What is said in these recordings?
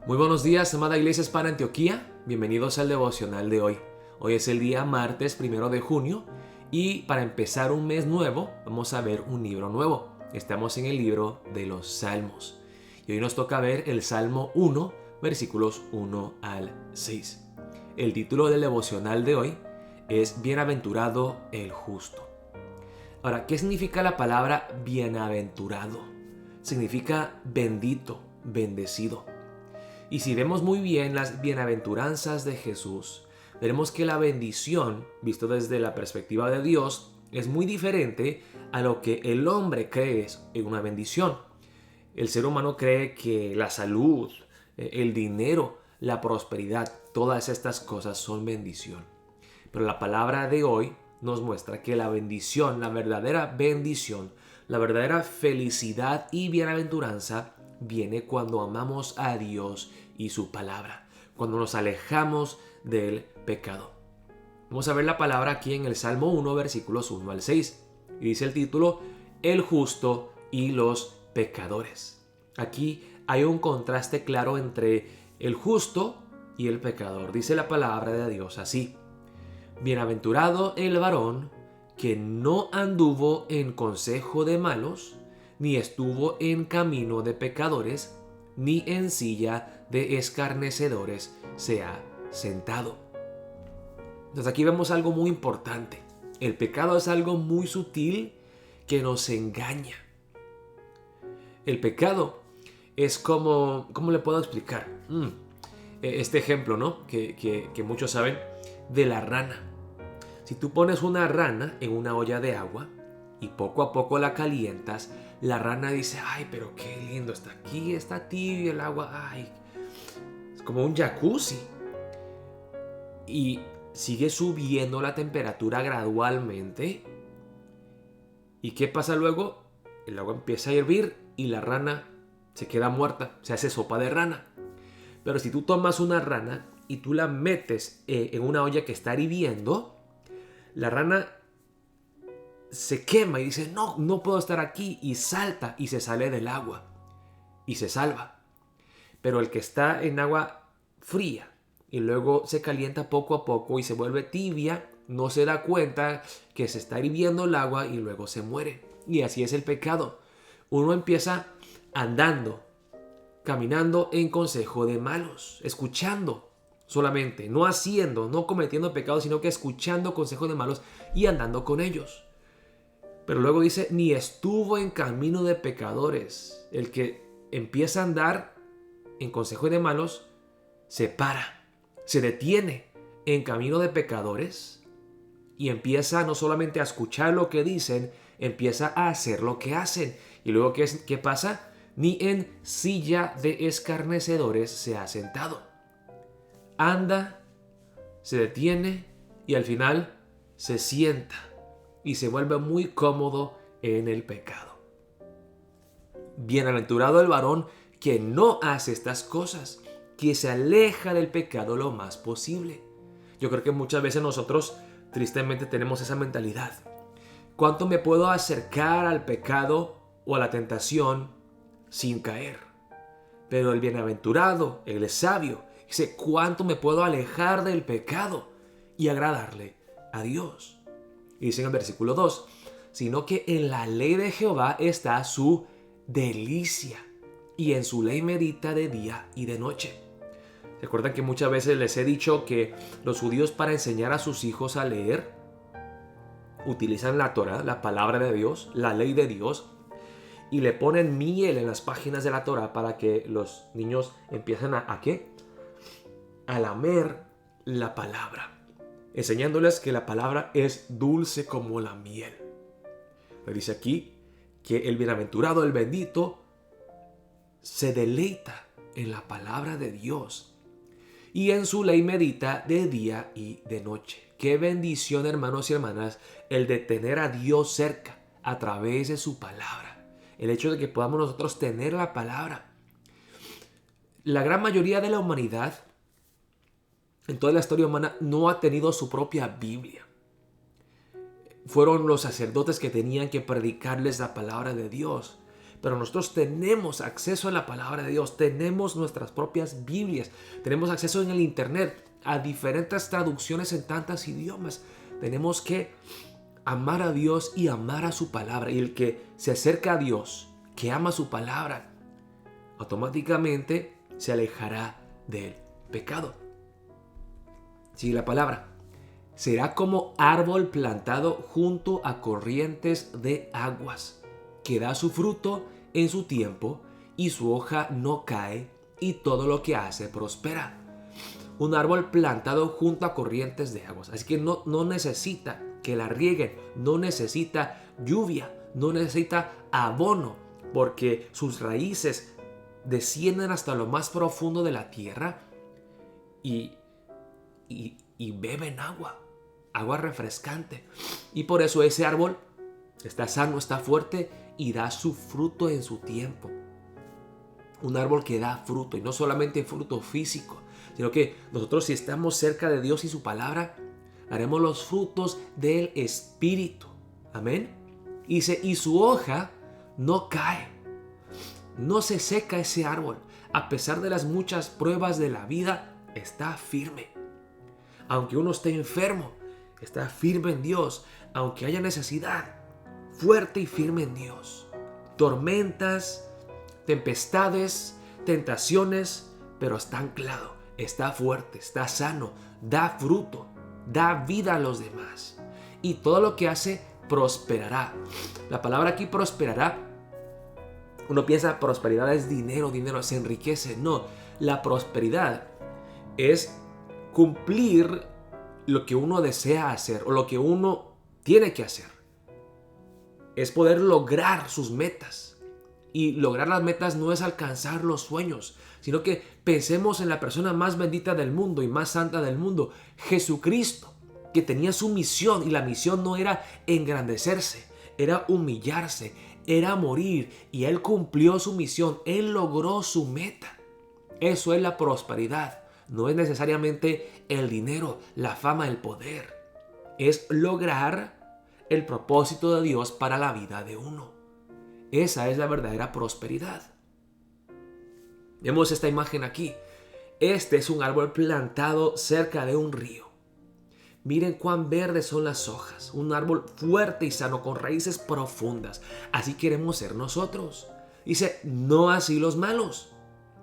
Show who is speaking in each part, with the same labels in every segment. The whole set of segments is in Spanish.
Speaker 1: Muy buenos días, amada Iglesia Hispana Antioquía. Bienvenidos al devocional de hoy. Hoy es el día martes 1 de junio y para empezar un mes nuevo vamos a ver un libro nuevo. Estamos en el libro de los Salmos y hoy nos toca ver el Salmo 1, versículos 1 al 6. El título del devocional de hoy es Bienaventurado el justo. Ahora, ¿qué significa la palabra bienaventurado? Significa bendito, bendecido. Y si vemos muy bien las bienaventuranzas de Jesús, veremos que la bendición, visto desde la perspectiva de Dios, es muy diferente a lo que el hombre cree en una bendición. El ser humano cree que la salud, el dinero, la prosperidad, todas estas cosas son bendición. Pero la palabra de hoy nos muestra que la bendición, la verdadera bendición, la verdadera felicidad y bienaventuranza viene cuando amamos a Dios y su palabra, cuando nos alejamos del pecado. Vamos a ver la palabra aquí en el Salmo 1, versículos 1 al 6. Y dice el título, El justo y los pecadores. Aquí hay un contraste claro entre el justo y el pecador. Dice la palabra de Dios así: Bienaventurado el varón que no anduvo en consejo de malos, ni estuvo en camino de pecadores, ni en silla de escarnecedores se ha sentado. Entonces aquí vemos algo muy importante. El pecado es algo muy sutil que nos engaña. El pecado es como, ¿cómo le puedo explicar? Este ejemplo, ¿no? Que muchos saben, de la rana. Si tú pones una rana en una olla de agua y poco a poco la calientas, la rana dice, ay, pero qué lindo está aquí, está tibio el agua, ay, es como un jacuzzi. Y sigue subiendo la temperatura gradualmente. ¿Y qué pasa luego? El agua empieza a hervir y la rana se queda muerta, se hace sopa de rana. Pero si tú tomas una rana y tú la metes en una olla que está hirviendo, la rana se quema y dice, no puedo estar aquí, y salta y se sale del agua y se salva. Pero el que está en agua fría y luego se calienta poco a poco y se vuelve tibia, no se da cuenta que se está hirviendo el agua y luego se muere. Y así es el pecado. Uno empieza andando, caminando en consejo de malos, escuchando solamente, no haciendo, no cometiendo pecados, sino que escuchando consejos de malos y andando con ellos. Pero luego dice, ni estuvo en camino de pecadores. El que empieza a andar en consejo de malos, se para, se detiene en camino de pecadores y empieza no solamente a escuchar lo que dicen, empieza a hacer lo que hacen. Y luego, ¿qué pasa? Ni en silla de escarnecedores se ha sentado. Anda, se detiene y al final se sienta y se vuelve muy cómodo en el pecado. Bienaventurado el varón que no hace estas cosas, que se aleja del pecado lo más posible. Yo creo que muchas veces nosotros tristemente tenemos esa mentalidad. ¿Cuánto me puedo acercar al pecado o a la tentación sin caer? Pero el bienaventurado, el sabio, dice, ¿cuánto me puedo alejar del pecado y agradarle a Dios? Y dice en el versículo 2, sino que en la ley de Jehová está su delicia, y en su ley medita de día y de noche. ¿Recuerdan que muchas veces les he dicho que los judíos, para enseñar a sus hijos a leer, utilizan la Torá, la palabra de Dios, la ley de Dios, y le ponen miel en las páginas de la Torá para que los niños empiecen ¿a qué? A lamer la palabra, enseñándoles que la palabra es dulce como la miel. Le dice aquí que el bienaventurado, el bendito, se deleita en la palabra de Dios y en su ley medita de día y de noche. Qué bendición, hermanos y hermanas, el de tener a Dios cerca a través de su palabra. El hecho de que podamos nosotros tener la palabra. La gran mayoría de la humanidad, en toda la historia humana, no ha tenido su propia Biblia. Fueron los sacerdotes que tenían que predicarles la palabra de Dios. pero nosotros tenemos acceso a la palabra de Dios, tenemos nuestras propias Biblias, tenemos acceso en el internet a diferentes traducciones en tantos idiomas. Tenemos que amar a Dios y amar a su palabra. Y el que se acerca a Dios, que ama su palabra, automáticamente se alejará del pecado. Sigue la palabra. Será como árbol plantado junto a corrientes de aguas, que da su fruto en su tiempo y su hoja no cae y todo lo que hace prospera. Un árbol plantado junto a corrientes de aguas. Así que no necesita que la rieguen, no necesita lluvia, no necesita abono, porque sus raíces descienden hasta lo más profundo de la tierra y beben agua refrescante. Y por eso ese árbol está sano, está fuerte y da su fruto en su tiempo. Un árbol que da fruto, y no solamente fruto físico, sino que nosotros, si estamos cerca de Dios y su palabra, haremos los frutos del Espíritu. Amén. Y su hoja no cae, no se seca ese árbol. A pesar de las muchas pruebas de la vida, está firme. Aunque uno esté enfermo, está firme en Dios. Aunque haya necesidad, fuerte y firme en Dios. Tormentas, tempestades, tentaciones, pero está anclado. Está fuerte, está sano, da fruto, da vida a los demás. Y todo lo que hace prosperará. La palabra aquí prosperará. Uno piensa prosperidad es dinero, se enriquece. No, la prosperidad es cumplir lo que uno desea hacer o lo que uno tiene que hacer. Es poder lograr sus metas. Y lograr las metas no es alcanzar los sueños, sino que pensemos en la persona más bendita del mundo y más santa del mundo, Jesucristo, que tenía su misión, y la misión no era engrandecerse, era humillarse, era morir, y Él cumplió su misión, Él logró su meta. Eso es la prosperidad, no es necesariamente el dinero, la fama, el poder. Es lograr el propósito de Dios para la vida de uno. Esa es la verdadera prosperidad. Vemos esta imagen aquí. Este es un árbol plantado cerca de un río. Miren cuán verdes son las hojas. Un árbol fuerte y sano con raíces profundas. Así queremos ser nosotros. Dice, no así los malos.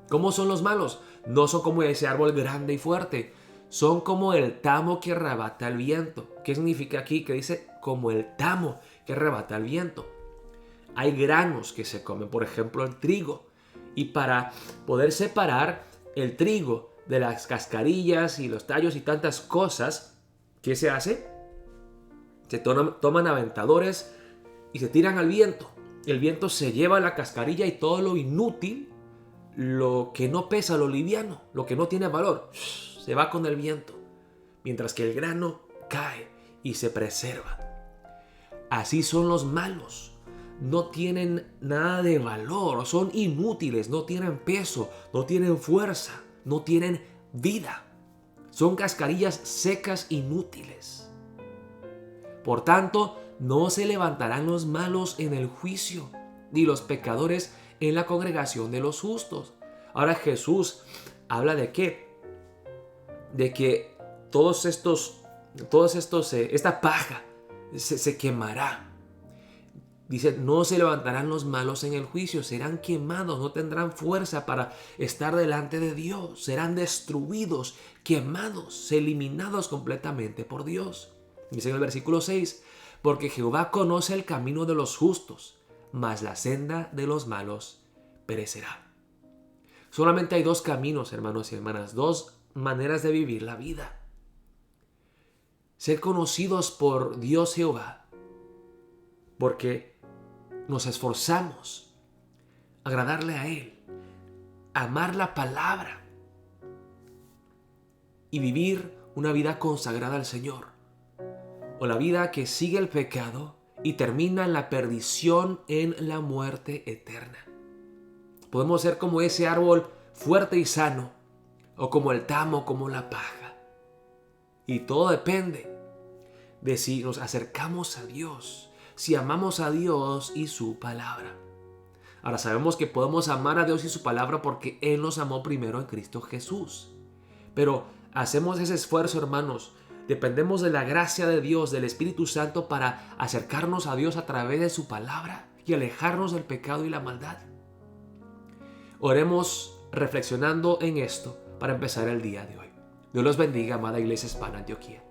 Speaker 1: ¿Cómo son los malos? No son como ese árbol grande y fuerte. Son como el tamo que arrebata el viento. ¿Qué significa aquí? Que dice como el tamo que arrebata el viento. Hay granos que se comen, por ejemplo el trigo. Y para poder separar el trigo de las cascarillas y los tallos y tantas cosas, ¿qué se hace? Se toman aventadores y se tiran al viento. El viento se lleva la cascarilla y todo lo inútil, lo que no pesa, lo liviano, lo que no tiene valor, se va con el viento. Mientras que el grano cae y se preserva. Así son los malos. No tienen nada de valor, son inútiles, no tienen peso, no tienen fuerza, no tienen vida. Son cascarillas secas inútiles. Por tanto, no se levantarán los malos en el juicio, ni los pecadores en la congregación de los justos. Ahora Jesús habla de qué? De que esta paja se quemará. Dice, no se levantarán los malos en el juicio, serán quemados, no tendrán fuerza para estar delante de Dios, serán destruidos, quemados, eliminados completamente por Dios. Dice en el versículo 6, porque Jehová conoce el camino de los justos, mas la senda de los malos perecerá. Solamente hay dos caminos, hermanos y hermanas, dos maneras de vivir la vida. Ser conocidos por Dios Jehová, porque nos esforzamos a agradarle a Él, amar la palabra y vivir una vida consagrada al Señor. O la vida que sigue el pecado y termina en la perdición, en la muerte eterna. Podemos ser como ese árbol fuerte y sano, o como el tamo, como la paja. Y todo depende de si nos acercamos a Dios, si amamos a Dios y su palabra. Ahora sabemos que podemos amar a Dios y su palabra porque Él nos amó primero en Cristo Jesús. Pero hacemos ese esfuerzo, hermanos. Dependemos de la gracia de Dios, del Espíritu Santo, para acercarnos a Dios a través de su palabra y alejarnos del pecado y la maldad. Oremos reflexionando en esto para empezar el día de hoy. Dios los bendiga, amada Iglesia Hispana Antioquía.